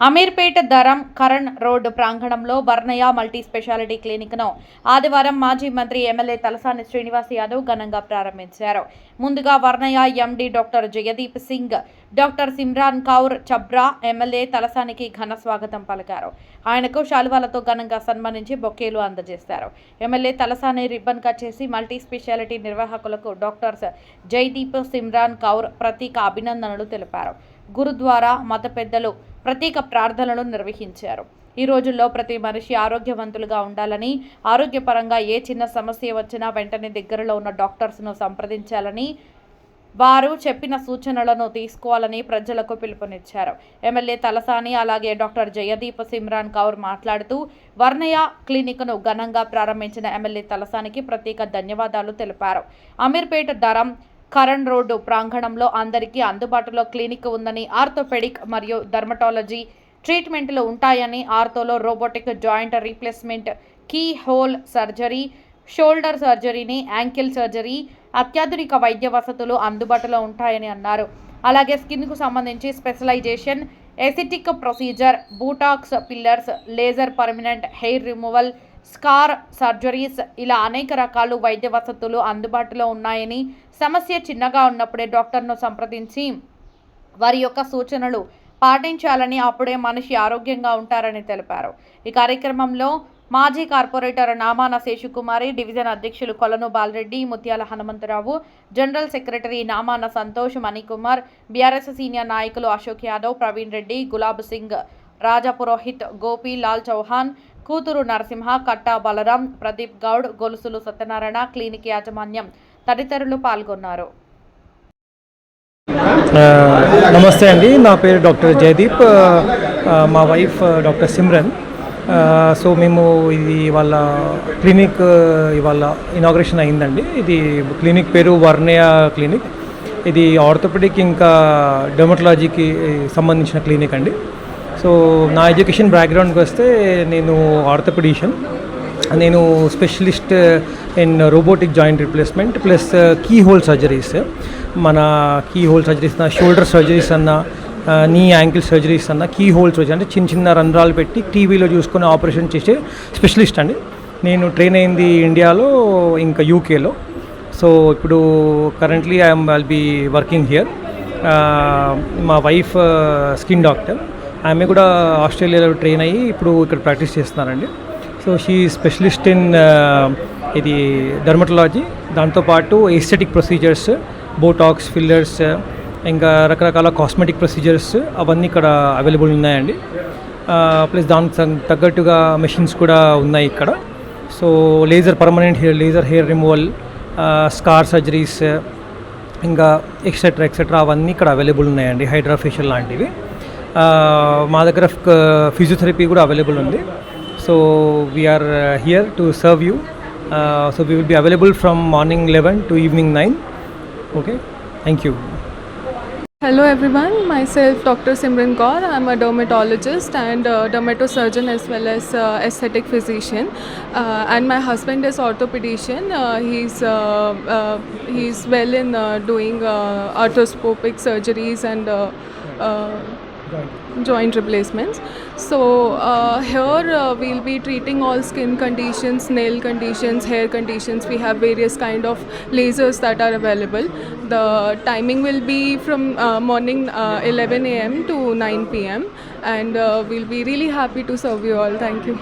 Ameerpet దరం Karan road ప్రాంగణంలో వర్ణయ multi speciality క్లినిక్ను ఆదివారం మాజీ మంత్రి ఎమ్మెల్యే తలసాని శ్రీనివాస్ యాదవ్ ఘనంగా ప్రారంభించారు. ముందుగా Varnaya MD doctor Jaideep Singh, doctor Simran Kaur Chhabra MLA తలసానికి ఘన స్వాగతం పలికారు. ఆయనకు శాలువాలతో ఘనంగా సన్మానించి బొకేలు అందజేశారు. ఎమ్మెల్యే తలసాని రిబ్బన్ కట్ చేసి మల్టీ స్పెషాలిటీ నిర్వాహకులకు డాక్టర్స్ జయదీప్, సిమ్రాన్ కౌర్ ప్రత్యేక అభినందనలు తెలిపారు. గురుద్వారా మత పెద్దలు ప్రత్యేక ప్రార్థనలు నిర్వహించారు. ఈ రోజుల్లో ప్రతి మనిషి ఆరోగ్యవంతులుగా ఉండాలని, ఆరోగ్యపరంగా ఏ చిన్న సమస్య వచ్చినా వెంటనే దగ్గరలో ఉన్న డాక్టర్స్ను సంప్రదించాలని, వారు చెప్పిన సూచనలను తీసుకోవాలని ప్రజలకు పిలుపునిచ్చారు. ఎమ్మెల్యే తలసాని అలాగే డాక్టర్ జయదీప్, సిమ్రాన్ కౌర్ మాట్లాడుతూ వర్ణయ క్లినిక్ను ఘనంగా ప్రారంభించిన ఎమ్మెల్యే తలసానికి ప్రత్యేక ధన్యవాదాలు తెలిపారు. అమీర్పేట దరం కరణ్ రోడ్డు ప్రాంగణంలో అందరికీ అందుబాటులో క్లినిక్ ఉందని, ఆర్థోపెడిక్ మరియు డర్మటాలజీ ట్రీట్మెంట్లు ఉంటాయని, ఆర్థోలో robotic joint replacement, key whole surgery, shoulder సర్జరీని, యాంకిల్ సర్జరీ, అత్యాధునిక వైద్య వసతులు అందుబాటులో ఉంటాయని అన్నారు. అలాగే స్కిన్కు సంబంధించి specialization, aesthetic procedure, botox, fillers, laser permanent hair removal, scar surgeries ఇలా అనేక రకాల వైద్య వసతులు అందుబాటులో ఉన్నాయని, సమస్య చిన్నగా ఉన్నప్పుడే డాక్టర్ను సంప్రదించి వారి యొక్క సూచనలు పాటించాలని, అప్పుడే మనిషి ఆరోగ్యంగా ఉంటారని తెలిపారు. ఈ కార్యక్రమంలో మాజీ కార్పొరేటర్ నామాన శేషుకుమారి, డివిజన్ అధ్యక్షులు Kolanu Balareddy, Mutyala Hanumantharao, general secretary Namana Santosh, Manikumar, BRS senior నాయకులు అశోక్ యాదవ్, ప్రవీణ్ రెడ్డి, గులాబ్ సింగ్, రాజా పురోహిత్, గోపి లాల్ చౌహాన్, కూతురు నరసింహ, కట్టా బలరాం, ప్రదీప్ గౌడ్, గొలుసులు సత్యనారాయణ, క్లినిక్ యాజమాన్యం తదితరులు పాల్గొన్నారు. నమస్తే అండి, నా పేరు డాక్టర్ జయదీప్, మా వైఫ్ డాక్టర్ సిమ్రన్. సో మేము ఇది వాళ్ళ క్లినిక్ ఇవాళ ఇనాగ్రేషన్ అయిందండి. ఇది క్లినిక్ పేరు వర్ణయ క్లినిక్. ఇది ఆర్థోపెడిక్ ఇంకా డెర్మటాలజీకి సంబంధించిన క్లినిక్ అండి. సో నా ఎడ్యుకేషన్ బ్యాక్గ్రౌండ్కి వస్తే నేను ఆర్థోపెడిషియన్, నేను specialist in robotic joint replacement plus keyhole surgeries. మన కీ హోల్ సర్జరీస్ అన్న, షోల్డర్ సర్జరీస్ అన్న, నీ యాంకిల్ సర్జరీస్ అన్న, కీ హోల్ సర్జరీ అంటే చిన్న చిన్న రంధ్రాలు పెట్టి టీవీలో చూసుకొని ఆపరేషన్ చేసే స్పెషలిస్ట్ అండి. నేను ట్రైన్ అయింది ఇండియాలో ఇంకా యూకేలో. సో ఇప్పుడు currently I'll be working here. మా వైఫ్ స్కిన్ డాక్టర్, ఆమె కూడా ఆస్ట్రేలియాలో ట్రైన్ అయ్యి ఇప్పుడు ఇక్కడ ప్రాక్టీస్ చేస్తున్నారండి. సో షీ స్పెషలిస్ట్ ఇన్ ఇది డర్మటాలజీ, దాంతోపాటు ఎస్థెటిక్ ప్రొసీజర్స్, బోటాక్స్, ఫిల్లర్స్, ఇంకా రకరకాల కాస్మెటిక్ ప్రొసీజర్స్ అవన్నీ ఇక్కడ అవైలబుల్ ఉన్నాయండి. ప్లస్ దానికి తగ్గట్టుగా మెషిన్స్ కూడా ఉన్నాయి ఇక్కడ. So laser permanent laser hair removal, scar surgeries, ఇంకా ఎక్సెట్రా అవన్నీ ఇక్కడ అవైలబుల్ ఉన్నాయండి. హైడ్రా ఫేషియల్ లాంటివి. మా దగ్గర ఫిజియోథెరపీ కూడా అవైలబుల్ ఉంది. So we're here to serve you. So we will be available from morning 11 to evening 9. Okay, thank you. Hello everyone, myself Dr. Simran Kaur. I'm a dermatologist and dermatosurgeon as well as aesthetic physician. And my husband is orthopedician. He's well in doing arthroscopic surgeries and joint replacements. So here we'll be treating all skin conditions, nail conditions, hair conditions. We have various kind of lasers that are available. The timing will be from morning 11 a.m. to 9 p.m. and we'll be really happy to serve you all. Thank you.